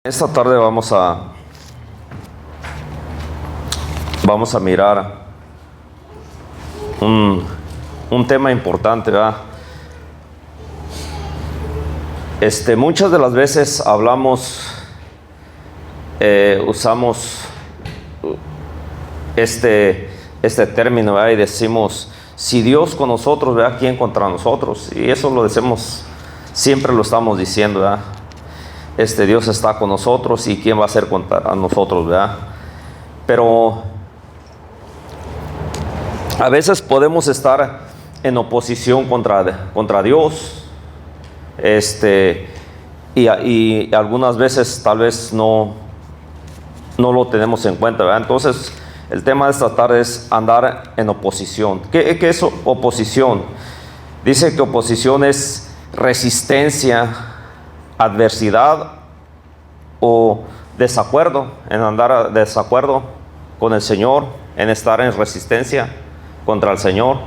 Esta tarde vamos a mirar un tema importante, ¿verdad? Muchas de las veces usamos este término, ¿verdad? Y decimos, si Dios con nosotros, ¿verdad? ¿Quién contra nosotros? Y eso lo decimos, siempre lo estamos diciendo, ¿verdad? Dios está con nosotros y quién va a ser contra nosotros, ¿verdad? Pero a veces podemos estar en oposición contra Dios, y algunas veces tal vez no lo tenemos en cuenta, ¿verdad? Entonces el tema de esta tarde es andar en oposición. ¿Qué es oposición? Dice que oposición es resistencia, adversidad o desacuerdo, en andar en desacuerdo con el Señor, en estar en resistencia contra el Señor.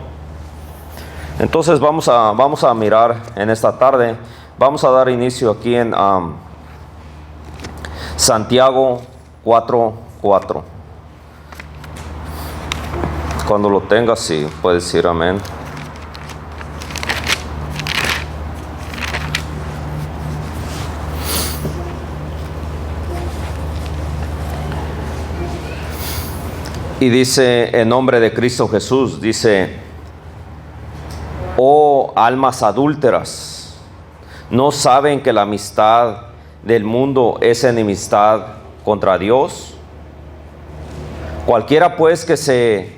Entonces vamos a mirar en esta tarde, vamos a dar inicio aquí en Santiago 4:4. Cuando lo tengas, sí, puedes decir amén. Y dice, en nombre de Cristo Jesús, dice: oh almas adúlteras, ¿no saben que la amistad del mundo es enemistad contra Dios? Cualquiera pues que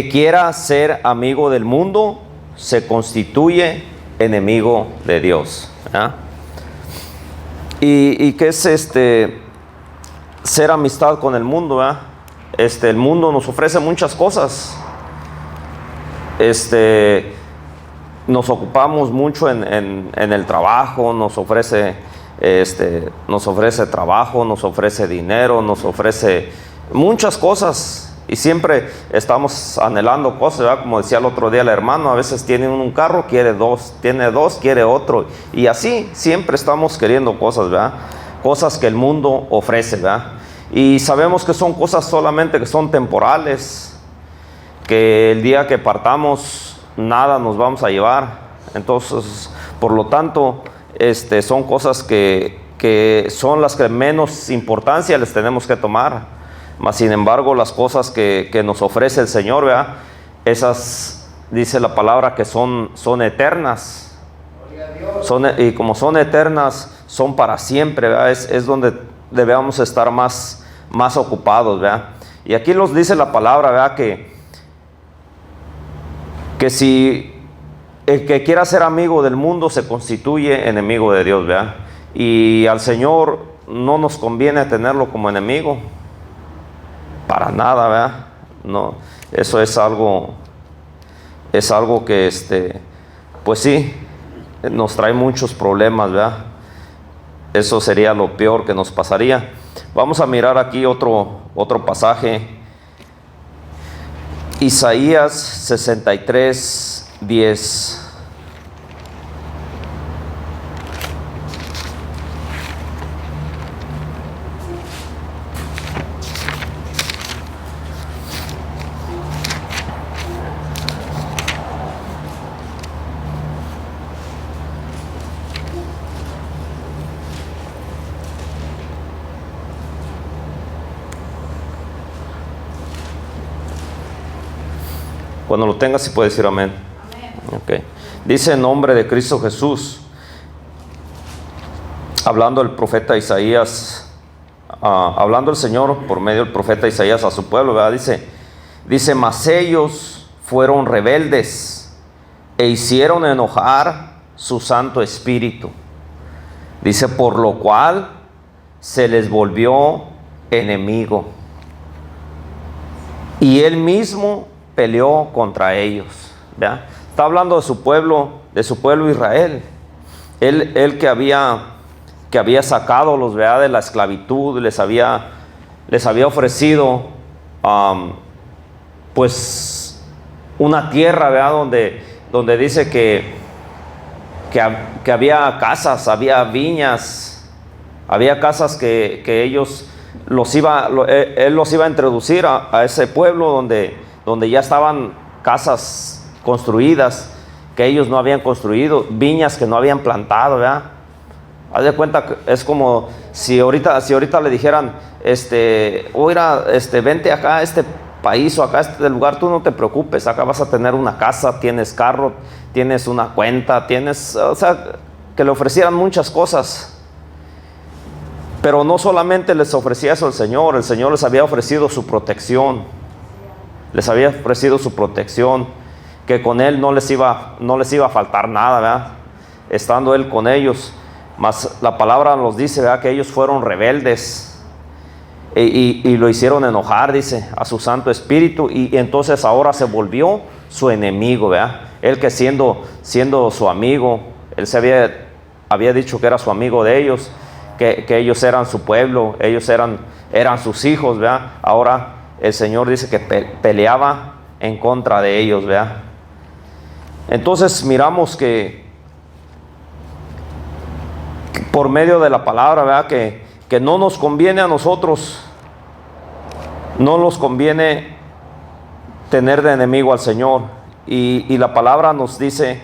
quiera ser amigo del mundo, se constituye enemigo de Dios. ¿Ah? ¿Y qué es ser amistad con el mundo? ¿Ah? El mundo nos ofrece muchas cosas. Nos ocupamos mucho en el trabajo, nos ofrece trabajo, nos ofrece dinero, nos ofrece muchas cosas, y siempre estamos anhelando cosas, ¿verdad? Como decía el otro día el hermano, a veces tiene un carro, quiere dos, tiene dos, quiere otro, y así siempre estamos queriendo cosas, ¿verdad? Cosas que el mundo ofrece, ¿verdad? Y sabemos que son cosas solamente que son temporales, que el día que partamos nada nos vamos a llevar. Entonces, por lo tanto, son cosas que son las que menos importancia les tenemos que tomar. Mas sin embargo, las cosas que nos ofrece el Señor, ¿verdad? Esas, dice la palabra, que son eternas. Y como son eternas, son para siempre, ¿verdad? Es donde debemos estar más ocupados, ¿verdad? Y aquí nos dice la palabra, ¿verdad? Que si el que quiera ser amigo del mundo se constituye enemigo de Dios, ¿verdad? Y al Señor no nos conviene tenerlo como enemigo, para nada, ¿verdad? No, eso es algo que pues sí, nos trae muchos problemas, ¿verdad? Eso sería lo peor que nos pasaría. Vamos a mirar aquí otro pasaje. Isaías 63:10. Cuando lo tengas, si puedes decir amén. Amén. Okay. Dice, en nombre de Cristo Jesús, hablando el profeta Isaías, hablando el Señor por medio del profeta Isaías a su pueblo, ¿verdad? Dice, mas ellos fueron rebeldes e hicieron enojar su Santo Espíritu. Dice, por lo cual se les volvió enemigo, y él mismo peleó contra ellos, ¿verdad? Está hablando de su pueblo Israel. Él que había sacado los, ¿verdad?, de la esclavitud, les había ofrecido pues una tierra, ¿verdad?, donde dice que había casas, había viñas, Había casas que ellos él los iba a introducir a ese pueblo donde ya estaban casas construidas que ellos no habían construido, viñas que no habían plantado, ¿verdad? Haz de cuenta que es como si ahorita le dijeran, oiga, vente acá a este país o acá a este lugar, tú no te preocupes, acá vas a tener una casa, tienes carro, tienes una cuenta, o sea, que le ofrecieran muchas cosas. Pero no solamente les ofrecía eso el Señor les había ofrecido su protección. Les había ofrecido su protección, que con Él no les iba a faltar nada, ¿verdad? Estando Él con ellos. Mas la palabra nos dice, ¿verdad?, que ellos fueron rebeldes y lo hicieron enojar, dice, a su Santo Espíritu, y entonces ahora se volvió su enemigo, ¿verdad? Él que siendo su amigo, Él había dicho que era su amigo de ellos, que ellos eran su pueblo, ellos eran sus hijos, ¿verdad? Ahora el Señor dice que peleaba en contra de ellos, ¿verdad? Entonces miramos que por medio de la palabra, ¿verdad?, que no nos conviene a nosotros, no nos conviene tener de enemigo al Señor. Y la palabra nos dice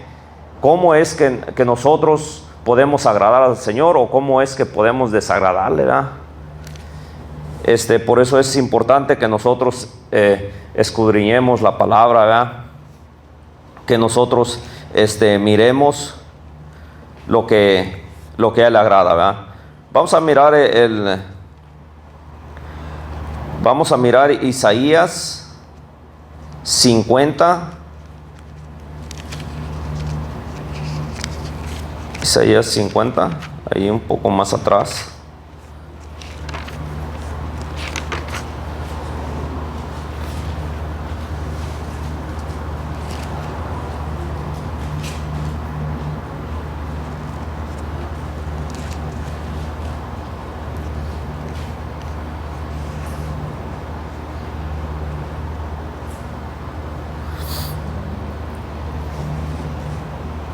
cómo es que nosotros podemos agradar al Señor o cómo es que podemos desagradarle, ¿verdad? Por eso es importante que nosotros escudriñemos la palabra, ¿verdad? Que nosotros miremos lo que a Él le agrada, ¿verdad? Vamos a mirar Isaías 50. Isaías 50, ahí un poco más atrás.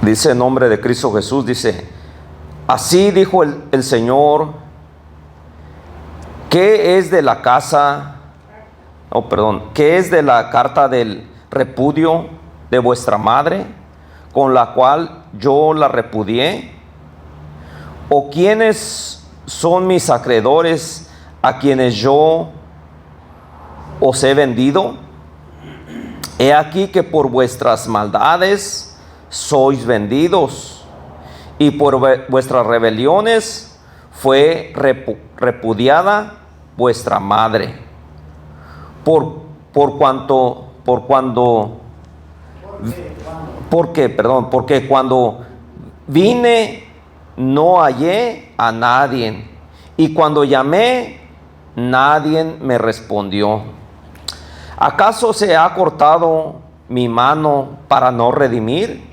Dice en nombre de Cristo Jesús, dice: así dijo el Señor, ¿qué es de la carta del repudio de vuestra madre, con la cual yo la repudié? ¿O quiénes son mis acreedores a quienes yo os he vendido? He aquí que por vuestras maldades sois vendidos, y por vuestras rebeliones fue repudiada vuestra madre. Porque cuando vine no hallé a nadie, y cuando llamé nadie me respondió. ¿Acaso se ha cortado mi mano para no redimir?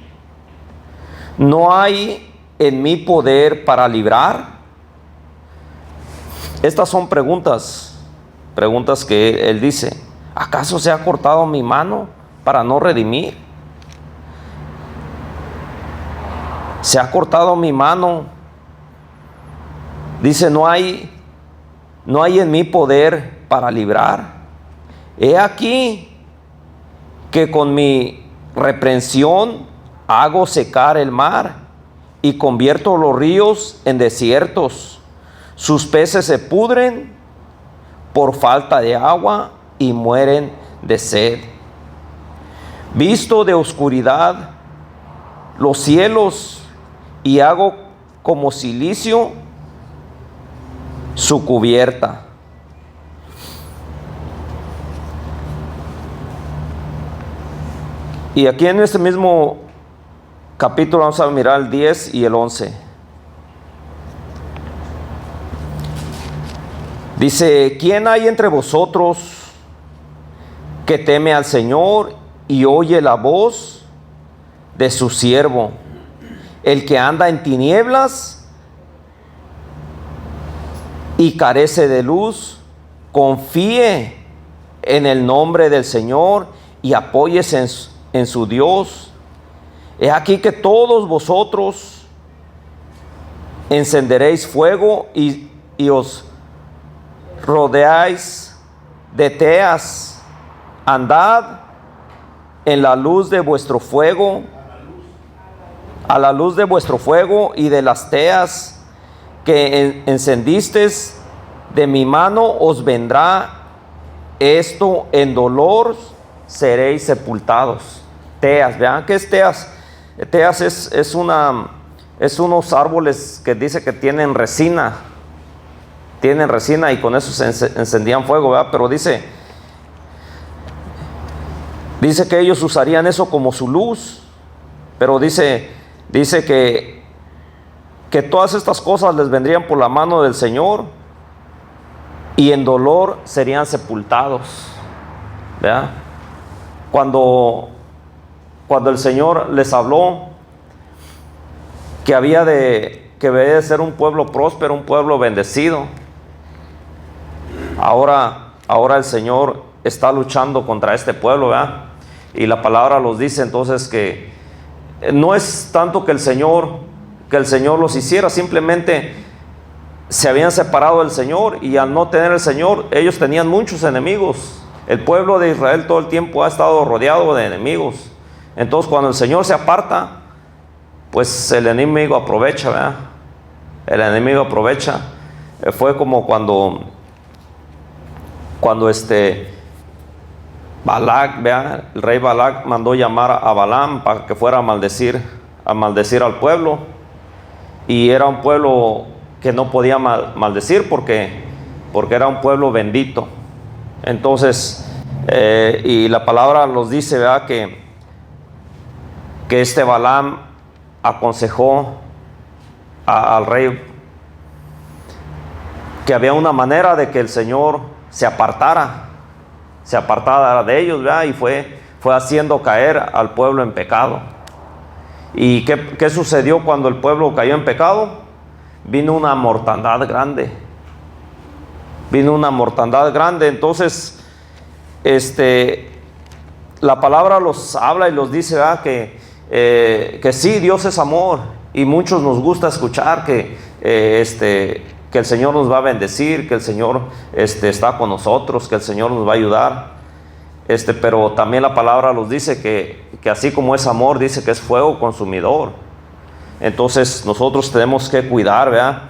¿No hay en mi poder para librar? Estas son preguntas que él dice. ¿Acaso se ha cortado mi mano para no redimir? Se ha cortado mi mano. Dice, no hay en mi poder para librar. He aquí que con mi reprensión hago secar el mar y convierto los ríos en desiertos. Sus peces se pudren por falta de agua y mueren de sed. Visto de oscuridad los cielos y hago como cilicio su cubierta. Y aquí en este mismo capítulo vamos a mirar el 10 y el 11. Dice: ¿quién hay entre vosotros que teme al Señor y oye la voz de su siervo? El que anda en tinieblas y carece de luz, confíe en el nombre del Señor y apóyese en su Dios. He aquí que todos vosotros encenderéis fuego y os rodeáis de teas. Andad en la luz de vuestro fuego, a la luz de vuestro fuego y de las teas que encendisteis de mi mano os vendrá esto, en dolor seréis sepultados. Teas, vean qué es teas. Teas es unos árboles que dice que tienen resina y con eso se encendían fuego, ¿verdad? Pero dice que ellos usarían eso como su luz, pero dice que todas estas cosas les vendrían por la mano del Señor y en dolor serían sepultados, ¿verdad? Cuando el Señor les habló que había de ser un pueblo próspero, un pueblo bendecido, ahora el Señor está luchando contra este pueblo, ¿verdad? Y la palabra los dice entonces que no es tanto que el Señor los hiciera, simplemente se habían separado del Señor, y al no tener el Señor, ellos tenían muchos enemigos. El pueblo de Israel todo el tiempo ha estado rodeado de enemigos. Entonces cuando el Señor se aparta, pues el enemigo aprovecha, ¿verdad? El enemigo aprovecha. Fue como cuando Balac, ¿verdad? El rey Balac mandó llamar a Balaam para que fuera a maldecir al pueblo, y era un pueblo que no podía maldecir porque era un pueblo bendito. Entonces y la palabra los dice, ¿verdad? que este Balaam aconsejó al rey que había una manera de que el Señor se apartara de ellos, ¿verdad? Y fue haciendo caer al pueblo en pecado. ¿Y qué sucedió cuando el pueblo cayó en pecado? Vino una mortandad grande. Entonces la palabra los habla y los dice, ¿verdad? Que sí, Dios es amor, y muchos nos gusta escuchar que el Señor nos va a bendecir, que el Señor está con nosotros, que el Señor nos va a ayudar. Pero también la palabra nos dice que así como es amor, dice que es fuego consumidor. Entonces nosotros tenemos que cuidar, ¿verdad?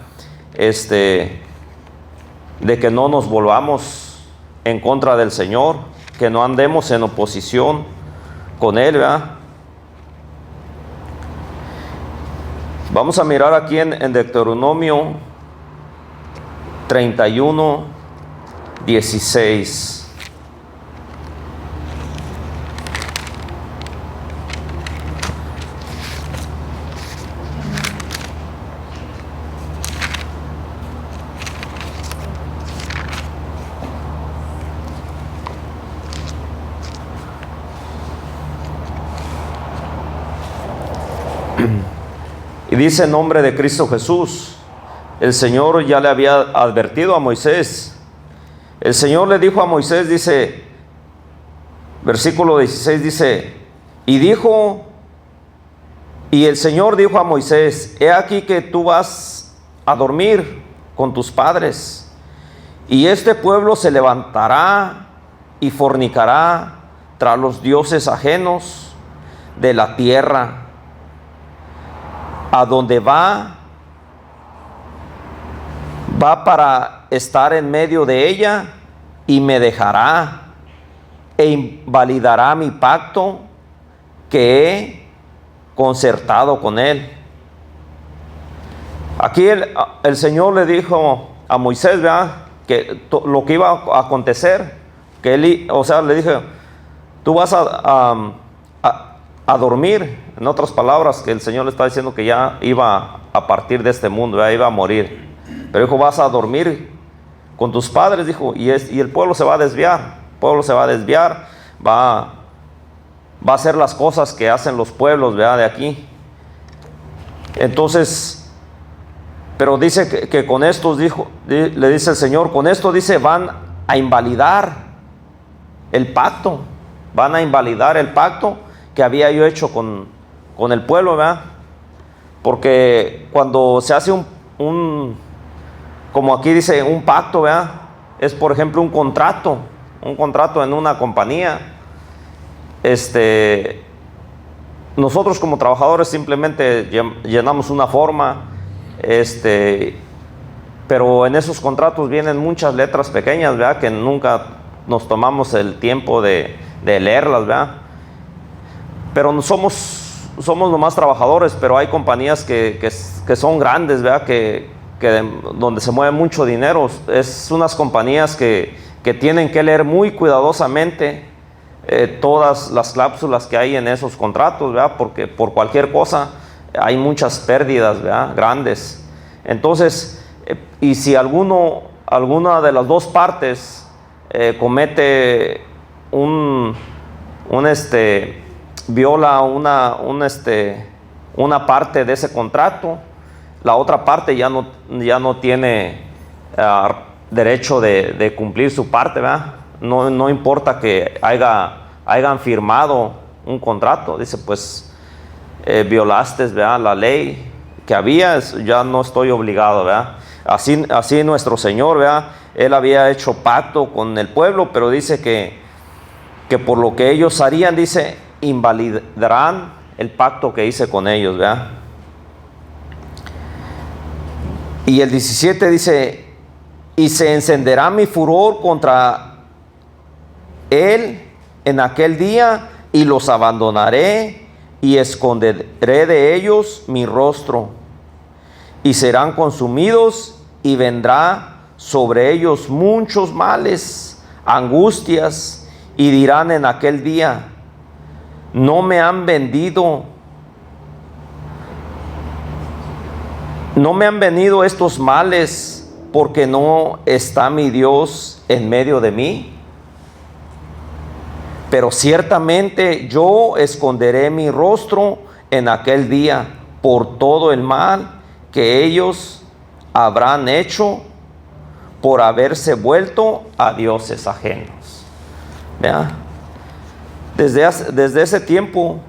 De que no nos volvamos en contra del Señor, que no andemos en oposición con Él, ¿verdad? Vamos a mirar aquí en Deuteronomio 31, 16. Y dice en nombre de Cristo Jesús, el Señor ya le había advertido a Moisés. El Señor le dijo a Moisés, dice, versículo 16, dice, y el Señor dijo a Moisés, he aquí que tú vas a dormir con tus padres, y este pueblo se levantará y fornicará tras los dioses ajenos de la tierra, a donde va para estar en medio de ella, y me dejará e invalidará mi pacto que he concertado con él. Aquí el Señor le dijo a Moisés, ¿verdad?, que lo que iba a acontecer, que él, o sea, le dije, tú vas a dormir. En otras palabras, que el Señor le está diciendo que ya iba a partir de este mundo, ya iba a morir. Pero dijo, vas a dormir con tus padres, dijo, y el pueblo se va a desviar. Va a hacer las cosas que hacen los pueblos, ¿verdad?, de aquí. Entonces, pero dice que con estos, le dice el Señor, con esto, dice, van a invalidar el pacto. Van a invalidar el pacto que había yo hecho con el pueblo, ¿verdad? Porque cuando se hace un como aquí dice, un pacto, ¿verdad? Es, por ejemplo, un contrato en una compañía. Nosotros como trabajadores simplemente llenamos una forma, pero en esos contratos vienen muchas letras pequeñas, ¿verdad? Que nunca nos tomamos el tiempo de leerlas, ¿verdad? Pero no somos nomás trabajadores, pero hay compañías que son grandes, ¿verdad? Donde se mueve mucho dinero. Es unas compañías que tienen que leer muy cuidadosamente todas las cláusulas que hay en esos contratos, ¿verdad? Porque por cualquier cosa hay muchas pérdidas, ¿verdad? Grandes. Entonces, y si alguna de las dos partes comete viola una parte de ese contrato, la otra parte ya no tiene derecho de cumplir su parte, ¿verdad? No importa que hayan firmado un contrato, dice, pues violaste, ¿verdad? La ley que había, ya no estoy obligado, ¿verdad? Así nuestro Señor, ¿verdad? Él había hecho pacto con el pueblo, pero dice que por lo que ellos harían, dice, invalidarán el pacto que hice con ellos, ¿verdad? Y el 17 dice, y se encenderá mi furor contra él en aquel día, y los abandonaré, y esconderé de ellos mi rostro, y serán consumidos, y vendrá sobre ellos muchos males, angustias, y dirán en aquel día, no me han venido estos males porque no está mi Dios en medio de mí. Pero ciertamente yo esconderé mi rostro en aquel día por todo el mal que ellos habrán hecho por haberse vuelto a dioses ajenos. ¿Vea? Desde ese tiempo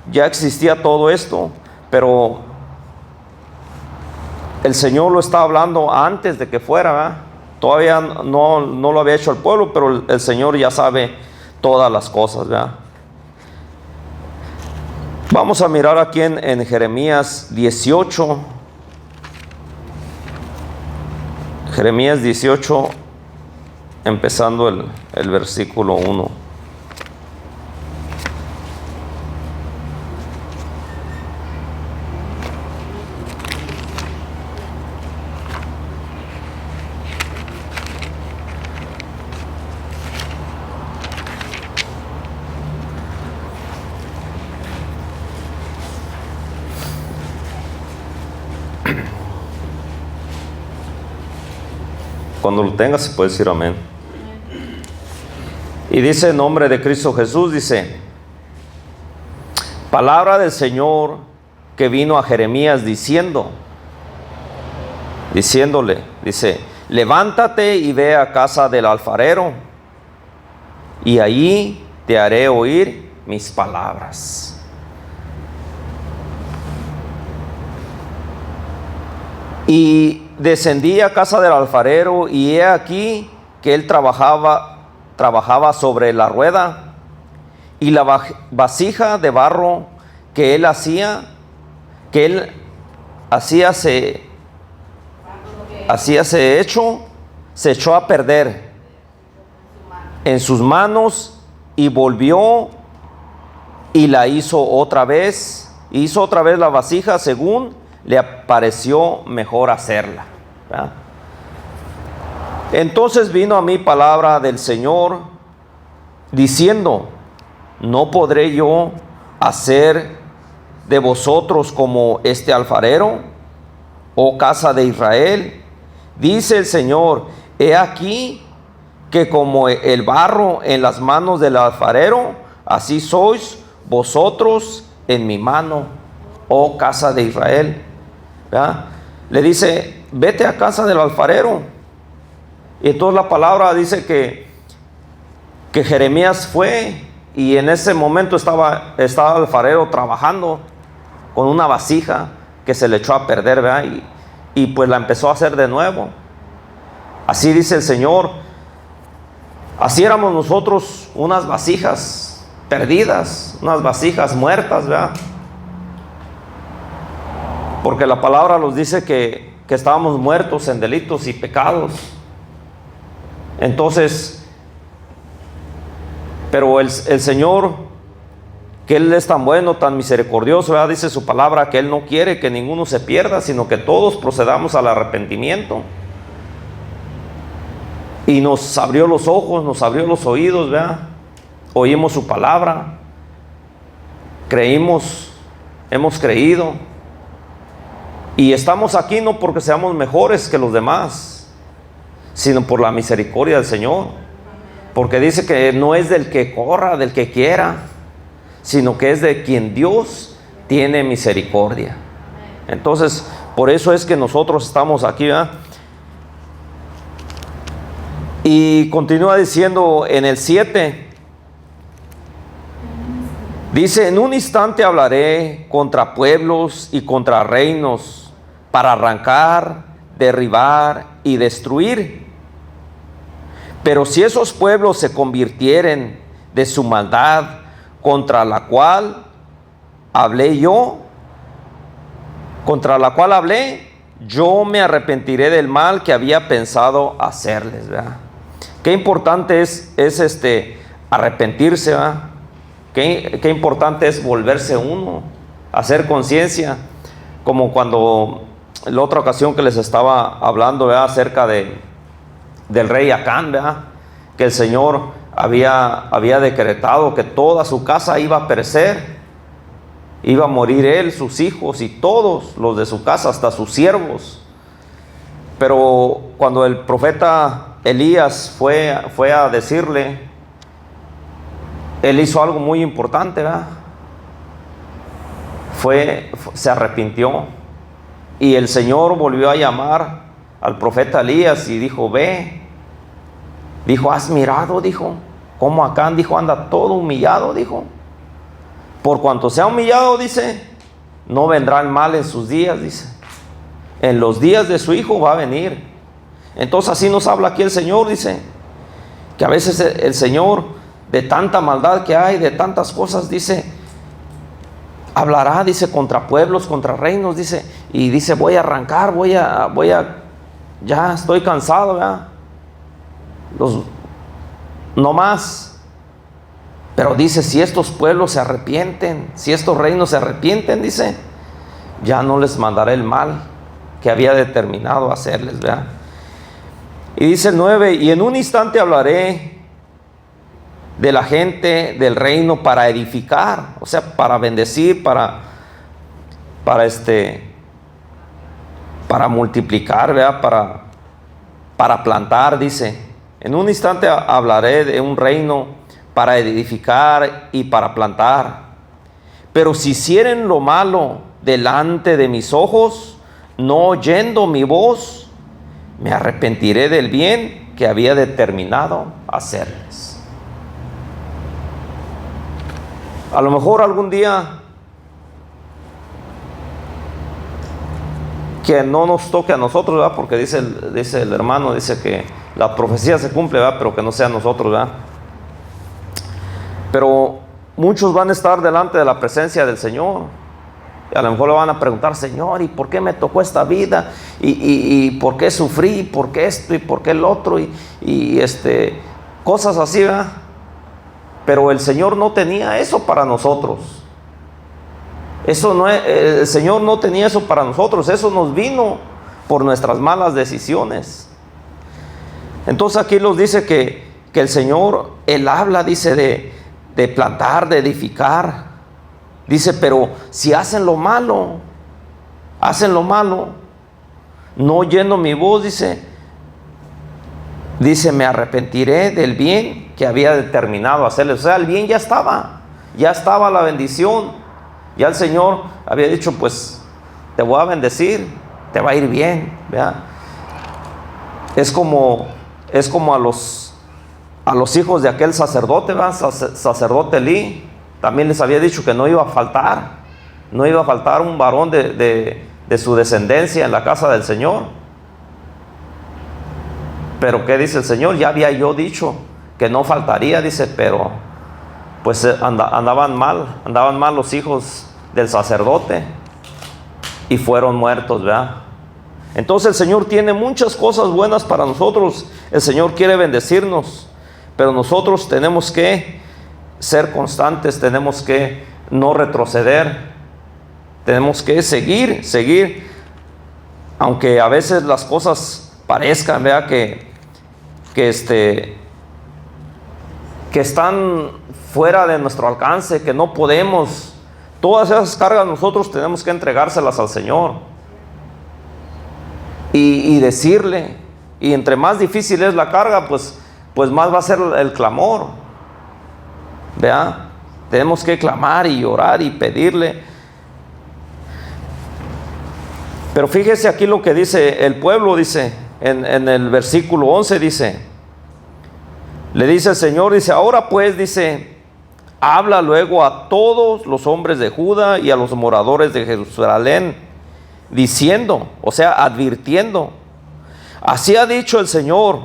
ya existía todo esto, pero el Señor lo estaba hablando antes de que fuera, ¿verdad? Todavía no lo había hecho el pueblo, pero el Señor ya sabe todas las cosas, ¿verdad? Vamos a mirar aquí en Jeremías 18. Jeremías 18, empezando el versículo 1. Cuando lo tengas, se puede decir amén. Y dice en nombre de Cristo Jesús, dice, palabra del Señor que vino a Jeremías diciéndole, dice, levántate y ve a casa del alfarero, y allí te haré oír mis palabras. Y descendí a casa del alfarero, y he aquí que él trabajaba sobre la rueda, y la vasija de barro que él hacía se echó a perder en sus manos, y volvió y la hizo otra vez la vasija según le pareció mejor hacerla, ¿verdad? Entonces vino a mí palabra del Señor diciendo, ¿no podré yo hacer de vosotros como este alfarero, oh casa de Israel? Dice el Señor, he aquí que como el barro en las manos del alfarero, así sois vosotros en mi mano, oh casa de Israel. ¿Verdad? Le dice, vete a casa del alfarero. Y entonces la palabra dice que Jeremías fue, y en ese momento estaba el alfarero trabajando con una vasija que se le echó a perder, ¿verdad? y pues la empezó a hacer de nuevo. Así dice el Señor. Así éramos nosotros, unas vasijas perdidas, unas vasijas muertas, ¿verdad? Porque la palabra nos dice que estábamos muertos en delitos y pecados. Entonces, pero el Señor, que Él es tan bueno, tan misericordioso, ¿verdad? Dice su palabra que Él no quiere que ninguno se pierda, sino que todos procedamos al arrepentimiento. Y nos abrió los ojos, nos abrió los oídos, ¿verdad? Oímos su palabra, creímos, hemos creído. Y estamos aquí no porque seamos mejores que los demás, sino por la misericordia del Señor. Porque dice que no es del que corra, del que quiera, sino que es de quien Dios tiene misericordia. Entonces, por eso es que nosotros estamos aquí, ¿verdad? Y continúa diciendo en el 7, dice: en un instante hablaré contra pueblos y contra reinos, para arrancar, derribar y destruir. Pero si esos pueblos se convirtieren de su maldad, contra la cual hablé, yo me arrepentiré del mal que había pensado hacerles, ¿verdad? Qué importante es arrepentirse, ¿verdad? Qué importante es volverse uno, hacer conciencia, como cuando la otra ocasión que les estaba hablando, ¿verdad? Acerca del rey Acán, ¿verdad? Que el Señor había decretado que toda su casa iba a perecer, iba a morir él, sus hijos y todos los de su casa, hasta sus siervos. Pero cuando el profeta Elías fue a decirle, él hizo algo muy importante, ¿verdad? Se arrepintió. Y el Señor volvió a llamar al profeta Elías y dijo: ve. Dijo: ¿has mirado? Dijo, cómo Acán, dijo, anda todo humillado, dijo. Por cuanto se ha humillado, dice, no vendrá el mal en sus días, dice. En los días de su hijo va a venir. Entonces así nos habla aquí el Señor, dice, que a veces el Señor, de tanta maldad que hay, de tantas cosas, dice, hablará, dice, contra pueblos, contra reinos, dice, y dice: voy a arrancar, ya estoy cansado, ¿verdad? No más. Pero dice: si estos pueblos se arrepienten, si estos reinos se arrepienten, dice, ya no les mandaré el mal que había determinado hacerles, ¿verdad? Y dice el 9: y en un instante hablaré de la gente del reino para edificar, o sea, para bendecir, para multiplicar, ¿verdad? Para plantar, dice. En un instante hablaré de un reino para edificar y para plantar. Pero si hicieren lo malo delante de mis ojos, no oyendo mi voz, me arrepentiré del bien que había determinado hacerles. A lo mejor algún día que no nos toque a nosotros, ¿verdad? Porque dice el hermano, dice que la profecía se cumple, ¿verdad? Pero que no sea nosotros, ¿verdad? Pero muchos van a estar delante de la presencia del Señor. Y a lo mejor le van a preguntar: Señor, ¿y por qué me tocó esta vida? ¿Y por qué sufrí? ¿Y por qué esto? ¿Y por qué el otro? Cosas así, ¿verdad? Pero el Señor no tenía eso para nosotros. El Señor no tenía eso para nosotros. Eso nos vino por nuestras malas decisiones. Entonces aquí nos dice que el Señor, Él habla, dice, de plantar, de edificar. Dice: pero si hacen lo malo, no oyendo mi voz, dice, me arrepentiré del bien que había determinado hacerles. O sea, el bien ya estaba la bendición. Ya el Señor había dicho: pues te voy a bendecir, te va a ir bien, ¿verdad? Es como a los hijos de aquel sacerdote, ¿verdad? Sacerdote Elí. También les había dicho que no iba a faltar un varón de de su descendencia en la casa del Señor. Pero ¿qué dice el Señor? Ya había yo dicho que no faltaría, dice, pero pues andaban mal los hijos del sacerdote y fueron muertos, ¿verdad? Entonces el Señor tiene muchas cosas buenas para nosotros. El Señor quiere bendecirnos, pero nosotros tenemos que ser constantes, tenemos que no retroceder, tenemos que seguir, aunque a veces las cosas parezcan, ¿verdad?, que están fuera de nuestro alcance, que no podemos. Todas esas cargas nosotros tenemos que entregárselas al Señor y decirle. Y entre más difícil es la carga, pues más va a ser el clamor, ¿verdad? Tenemos que clamar y orar y pedirle. Pero fíjese aquí lo que dice el pueblo, dice en el versículo 11, le dice el Señor, dice, ahora pues, dice, habla luego a todos los hombres de Judá y a los moradores de Jerusalén, diciendo, o sea, advirtiendo, así ha dicho el Señor,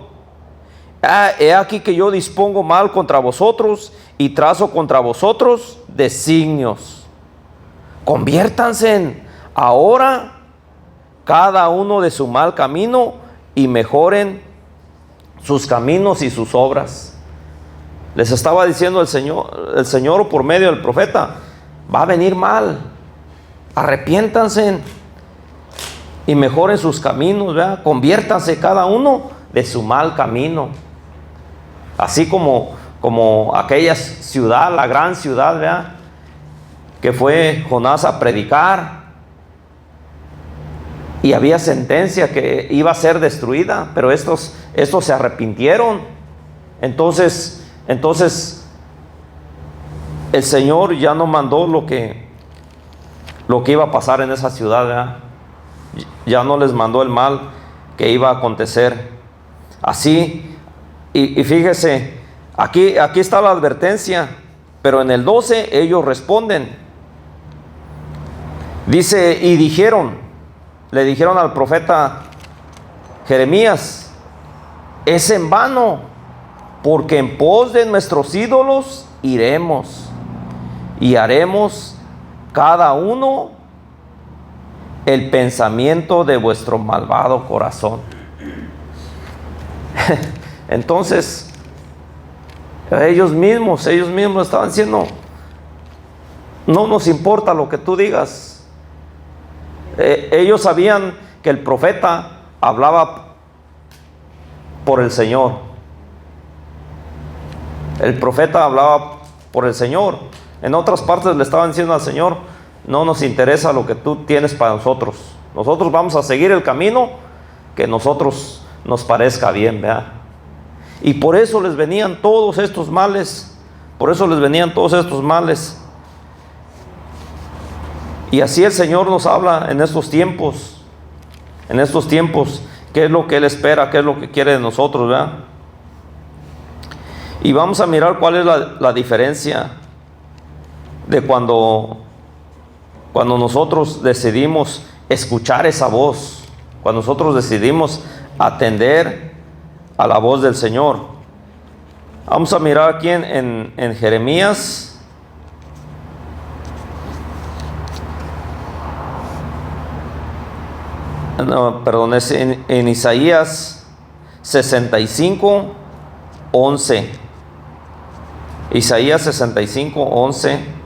he aquí que yo dispongo mal contra vosotros y trazo contra vosotros designios. Conviértanse ahora cada uno de su mal camino y mejoren sus caminos y sus obras. Les estaba diciendo el Señor por medio del profeta, va a venir mal, arrepiéntanse y mejoren sus caminos, ¿verdad? Conviértanse cada uno de su mal camino. Así como aquella ciudad, la gran ciudad, ¿verdad?, que fue Jonás a predicar, y había sentencia que iba a ser destruida, pero estos se arrepintieron. Entonces el Señor ya no mandó lo que iba a pasar en esa ciudad, ¿verdad? Ya no les mandó el mal que iba a acontecer. Así, y fíjese, aquí está la advertencia, pero en el 12 ellos responden. Dice, y le dijeron al profeta Jeremías, es en vano, porque en pos de nuestros ídolos iremos y haremos cada uno el pensamiento de vuestro malvado corazón. Entonces ellos mismos estaban diciendo, no nos importa lo que tú digas. Ellos sabían que el profeta hablaba por el Señor. El profeta hablaba por el Señor. En otras partes le estaban diciendo al Señor, no nos interesa lo que tú tienes para nosotros. Nosotros vamos a seguir el camino que a nosotros nos parezca bien, ¿verdad? Y por eso les venían todos estos males. Y así el Señor nos habla en estos tiempos, qué es lo que Él espera, qué es lo que quiere de nosotros, ¿verdad? Y vamos a mirar cuál es la diferencia de cuando nosotros decidimos escuchar esa voz, cuando nosotros decidimos atender a la voz del Señor. Vamos a mirar aquí en Jeremías. No, perdón, es en Isaías 65, 11. Isaías 65, 11.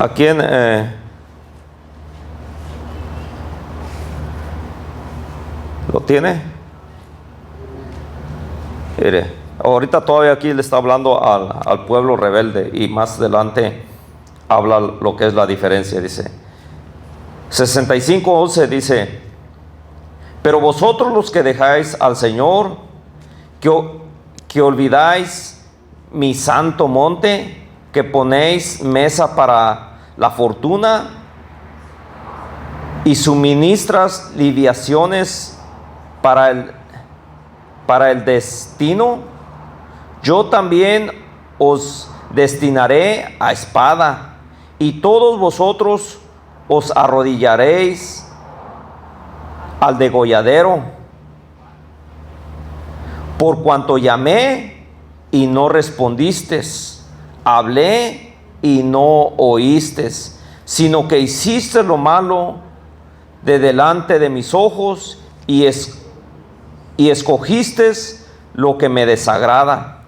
Aquí ¿lo tiene? Mire, ahorita todavía aquí le está hablando al pueblo rebelde, y más adelante habla lo que es la diferencia. Dice 65:11, dice, pero vosotros los que dejáis al Señor, que olvidáis mi santo monte, que ponéis mesa para la fortuna y suministras libaciones para el destino, yo también os destinaré a espada, y todos vosotros os arrodillaréis al degolladero. Por cuanto llamé y no respondisteis, hablé y no oísteis, sino que hiciste lo malo de delante de mis ojos y escogisteis lo que me desagrada.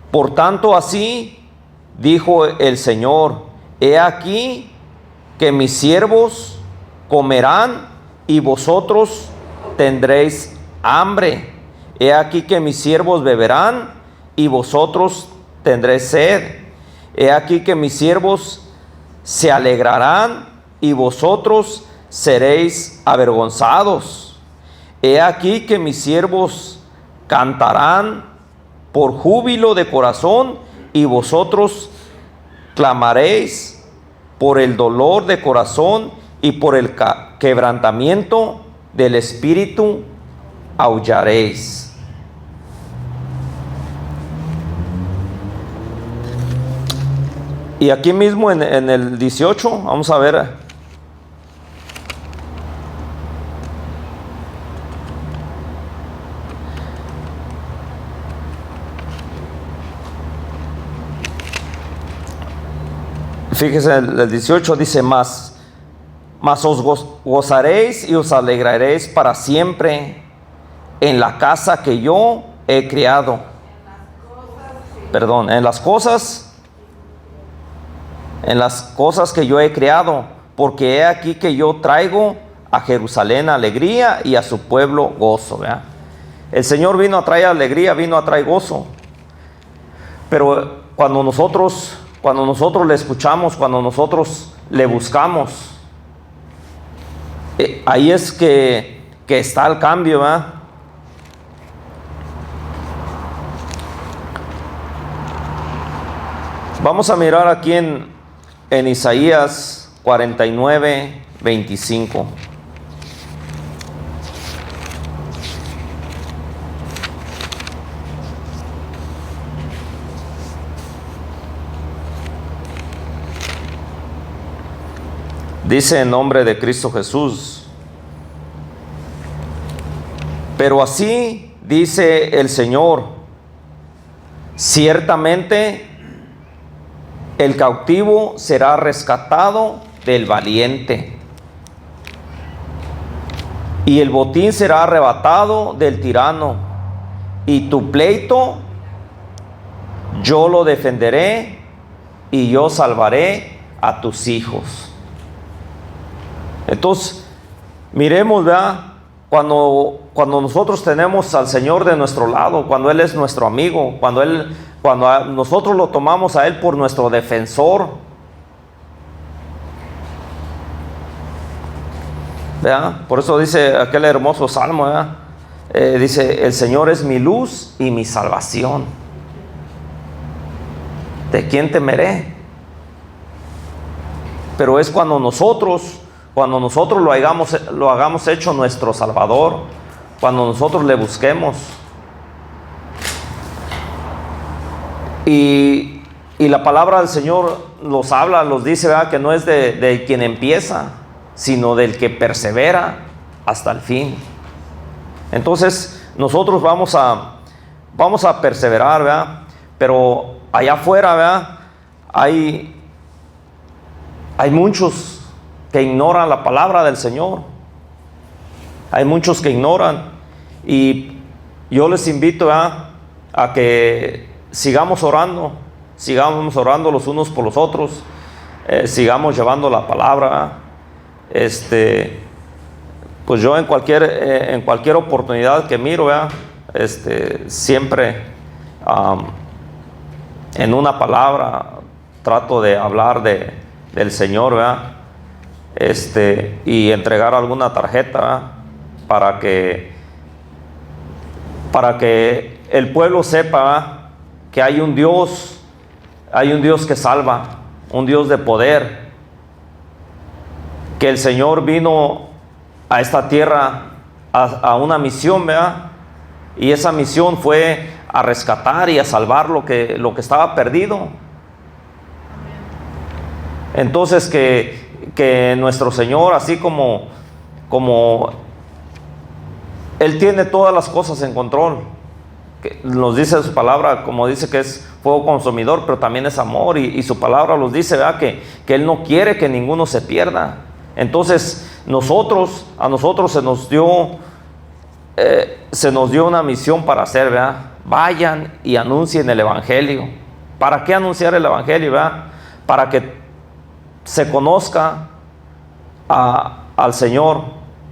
Por tanto, así dijo el Señor: he aquí que mis siervos comerán y vosotros tendréis hambre. He aquí que mis siervos beberán y vosotros tendréis sed. He aquí que mis siervos se alegrarán y vosotros seréis avergonzados. He aquí que mis siervos cantarán por júbilo de corazón y vosotros clamaréis por el dolor de corazón y por el quebrantamiento del espíritu aullaréis. Y aquí mismo en el 18, vamos a ver. Fíjese, el 18 dice: mas os gozaréis y os alegraréis para siempre en la casa que yo he criado. Perdón, en las cosas que yo he creado, porque he aquí que yo traigo a Jerusalén alegría y a su pueblo gozo. ¿Verdad? El Señor vino a traer alegría, vino a traer gozo. Pero cuando nosotros le escuchamos, cuando nosotros le buscamos, ahí es que está el cambio. ¿Verdad? Vamos a mirar aquí en Isaías 49, 25. Dice en nombre de Cristo Jesús: pero así dice el Señor, ciertamente el cautivo será rescatado del valiente, y el botín será arrebatado del tirano, y tu pleito yo lo defenderé, y yo salvaré a tus hijos. Entonces, miremos, ¿verdad? Cuando nosotros tenemos al Señor de nuestro lado, cuando Él es nuestro amigo, cuando nosotros lo tomamos a Él por nuestro defensor, ¿verdad? Por eso dice aquel hermoso salmo, ¿verdad? Dice: el Señor es mi luz y mi salvación. ¿De quién temeré? Pero es cuando nosotros lo hagamos hecho nuestro Salvador, cuando nosotros le busquemos. Y la palabra del Señor nos dice, ¿verdad?, que no es de quien empieza, sino del que persevera hasta el fin. Entonces nosotros vamos a perseverar, ¿verdad? Pero allá afuera, ¿verdad?, hay muchos que ignoran la palabra del Señor. Hay muchos que ignoran. Y yo les invito, ¿verdad?, a que sigamos orando los unos por los otros, sigamos llevando la palabra. Pues yo en cualquier oportunidad que miro, ¿verdad?, siempre en una palabra trato de hablar del Señor, ¿verdad?, y entregar alguna tarjeta, ¿verdad?, para que el pueblo sepa, ¿verdad?, que hay un Dios que salva, un Dios de poder, que el Señor vino a esta tierra a una misión, ¿verdad? Y esa misión fue a rescatar y a salvar lo que estaba perdido. Entonces que nuestro Señor, así como Él tiene todas las cosas en control, que nos dice su palabra, como dice que es fuego consumidor, pero también es amor, y su palabra nos dice, ¿verdad?, que Él no quiere que ninguno se pierda. Entonces a nosotros se nos dio una misión para hacer, ¿verdad? Vayan y anuncien el Evangelio. ¿Para qué anunciar el Evangelio, verdad? Para que se conozca al Señor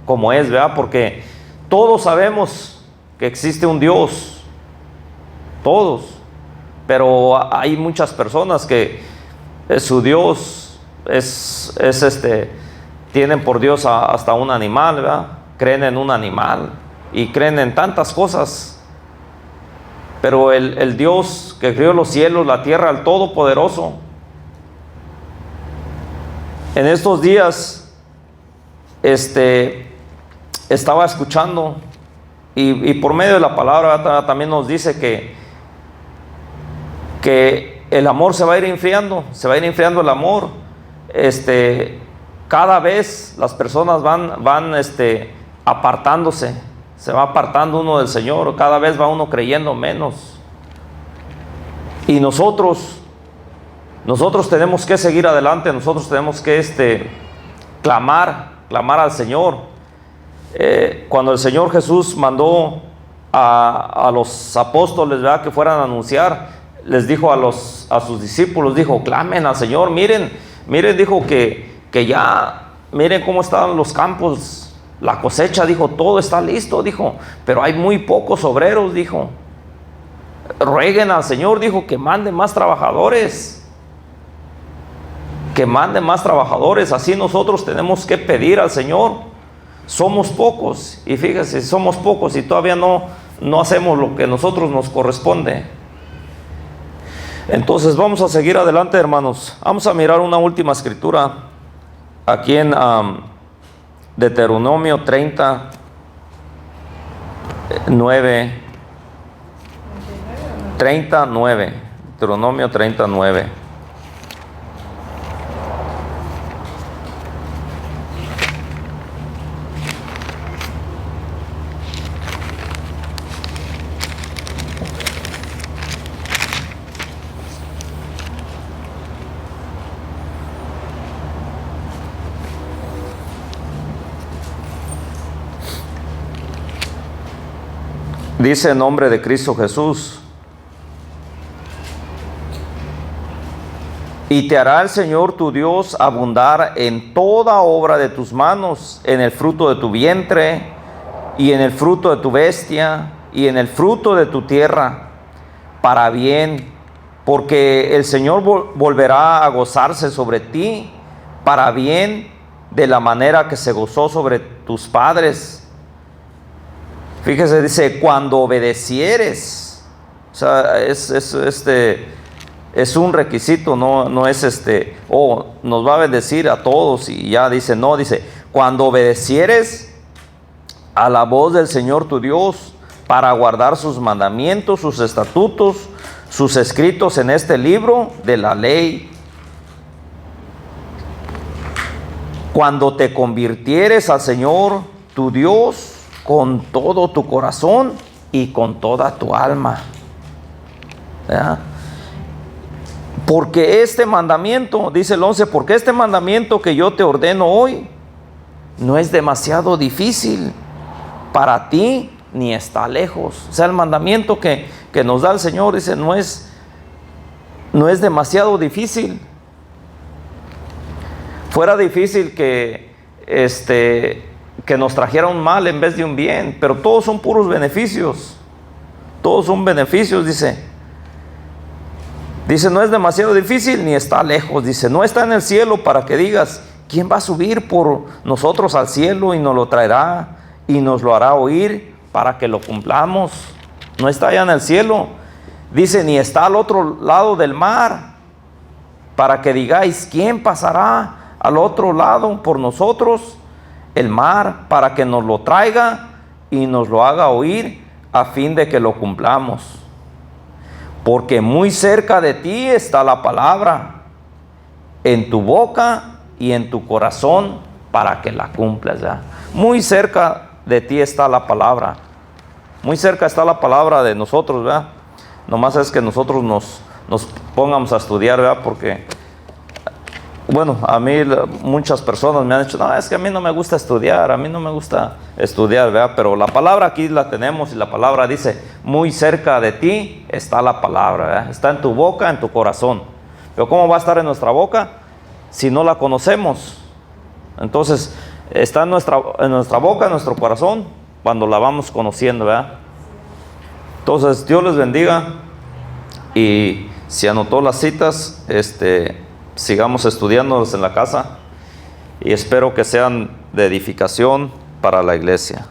como es, ¿verdad? Porque todos sabemos que existe un Dios, todos, pero hay muchas personas que su Dios tienen por Dios hasta un animal, ¿verdad? Creen en un animal y creen en tantas cosas, pero el Dios que creó los cielos, la tierra, el Todopoderoso, en estos días estaba escuchando y por medio de la palabra también nos dice que el amor se va a ir enfriando el amor. Cada vez las personas van apartándose, se va apartando uno del Señor, cada vez va uno creyendo menos. Y nosotros tenemos que seguir adelante, nosotros tenemos que clamar al Señor. Cuando el Señor Jesús mandó a los apóstoles, ¿verdad?, que fueran a anunciar, les dijo a sus discípulos, dijo, clamen al Señor, miren, dijo que ya, miren cómo están los campos, la cosecha, dijo, todo está listo, dijo, pero hay muy pocos obreros, dijo. Rueguen al Señor, dijo, que mande más trabajadores. Que mande más trabajadores. Así nosotros tenemos que pedir al Señor. Somos pocos, y fíjese, somos pocos y todavía no hacemos lo que a nosotros nos corresponde. Entonces vamos a seguir adelante, hermanos. Vamos a mirar una última escritura aquí en Deuteronomio 39. Deuteronomio 39. Dice en nombre de Cristo Jesús: y te hará el Señor tu Dios abundar en toda obra de tus manos, en el fruto de tu vientre, y en el fruto de tu bestia, y en el fruto de tu tierra, para bien, porque el Señor volverá a gozarse sobre ti, para bien, de la manera que se gozó sobre tus padres. Fíjese, dice, cuando obedecieres. O sea, es un requisito, no es nos va a bendecir a todos y ya dice, no, dice, cuando obedecieres a la voz del Señor tu Dios para guardar sus mandamientos, sus estatutos, sus escritos en este libro de la ley. Cuando te convirtieres al Señor tu Dios con todo tu corazón y con toda tu alma. ¿Verdad? Porque este mandamiento, dice el 11, porque este mandamiento que yo te ordeno hoy no es demasiado difícil para ti, ni está lejos. O sea, el mandamiento que nos da el Señor, dice, no es demasiado difícil. Fuera difícil que nos trajera un mal en vez de un bien, pero todos son puros beneficios. Todos son beneficios, dice. Dice, no es demasiado difícil ni está lejos. Dice, no está en el cielo para que digas, ¿quién va a subir por nosotros al cielo y nos lo traerá y nos lo hará oír para que lo cumplamos? No está allá en el cielo. Dice, ni está al otro lado del mar para que digáis, ¿quién pasará al otro lado por nosotros el mar para que nos lo traiga y nos lo haga oír a fin de que lo cumplamos. Porque muy cerca de ti está la palabra, en tu boca y en tu corazón para que la cumplas. ¿Ya? Muy cerca de ti está la palabra. Muy cerca está la palabra de nosotros, ¿verdad? Nomás es que nosotros nos pongamos a estudiar, ¿verdad? Porque, bueno, a mí muchas personas me han dicho, no, es que a mí no me gusta estudiar, ¿verdad? Pero la palabra aquí la tenemos y la palabra dice, muy cerca de ti está la palabra, ¿verdad? Está en tu boca, en tu corazón. Pero ¿cómo va a estar en nuestra boca si no la conocemos? Entonces, está en nuestra boca, en nuestro corazón, cuando la vamos conociendo, ¿verdad? Entonces, Dios les bendiga. Y si anotó las citas, sigamos estudiándolas en la casa. Y espero que sean de edificación para la iglesia.